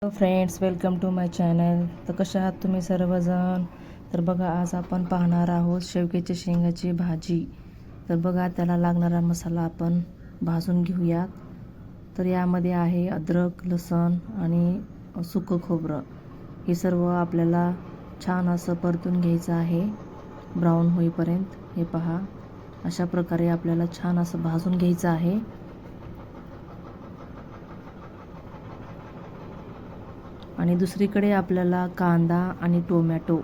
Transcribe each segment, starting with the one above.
Hello friends, welcome to my channel. तर कशा आहात तुम्ही सर्वजण? तर बघा, आज आपण पाहणार आहोत शेवग्याच्या शेंगाची भाजी. तर बघा, त्याला लागणारा मसाला आपण भाजून घेऊयात. तर यामध्ये आहे अद्रक, लसूण आणि सुकं खोबरं. हे सर्व आपल्याला छान असं परतून घ्यायचं आहे, ब्राऊन होईपर्यंत. हे पहा, अशा प्रकारे आपल्याला छान असं भाजून घ्यायचं आहे. आणि दुसरीकडे आपल्याला कांदा आणि टोमॅटो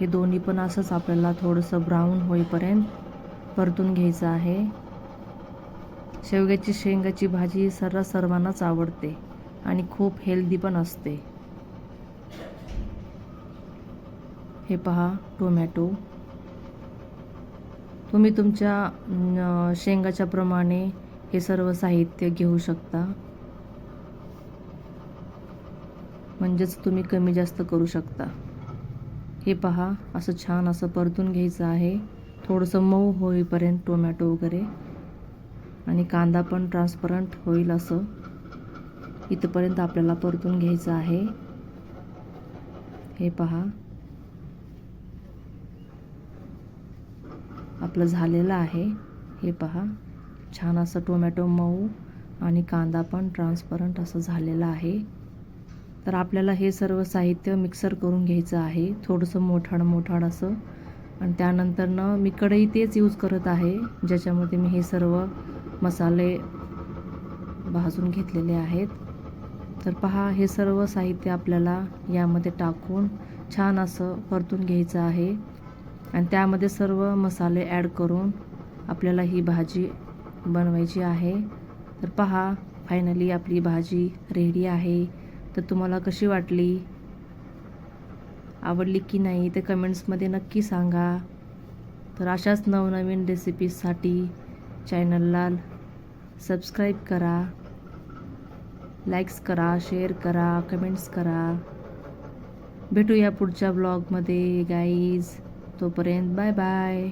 हे दोन्ही पण असंच आपल्याला थोडंसं ब्राऊन होईपर्यंत परतून घ्यायचं आहे. शेवग्याची शेंगाची भाजी सर्वांनाच आवडते आणि खूप हेल्दी पण असते. हे पहा, टोमॅटो तुम्ही तुमच्या शेंगाच्या प्रमाणे हे सर्व साहित्य घेऊ शकता, म्हणजेच तुम्ही कमी जास्त करू शकता. हे पहा, असं छान असं परतून घ्यायचं आहे, थोडंसं मऊ होईपर्यंत टोमॅटो वगैरे, आणि कांदा पण ट्रान्सपरंट होईल असं इथपर्यंत आपल्याला परतून घ्यायचं आहे. हे पहा, आपलं झालेलं आहे. हे पहा, छान असं टोमॅटो मऊ आणि कांदा पण ट्रान्सपरंट असं झालेलं आहे. तर आपल्याला हे सर्व साहित्य मिक्सर करून घ्यायचं आहे, थोडंसं मोठाड असं. आणि त्यानंतर मी कढई तेच यूज करत आहे, ज्याच्यामध्ये मी हे सर्व मसाले भाजून घेतलेले आहेत. तर पहा, हे सर्व साहित्य आपल्याला यामध्ये टाकून छान असं परतून घ्यायचं आहे. आणि त्यामध्ये सर्व मसाले ॲड करून आपल्याला ही भाजी बनवायची आहे. तर पहा, फायनली आपली भाजी रेडी आहे. तर तुम्हाला कशी वाटली, आवडली की नाही ते कमेंट्समध्ये नक्की सांगा. तर अशाच नवनवीन रेसिपीजसाठी चॅनलला सबस्क्राईब करा, लाईक्स करा, शेअर करा, कमेंट्स करा. भेटूया पुढच्या ब्लॉगमध्ये गाईज. तोपर्यंत बाय बाय.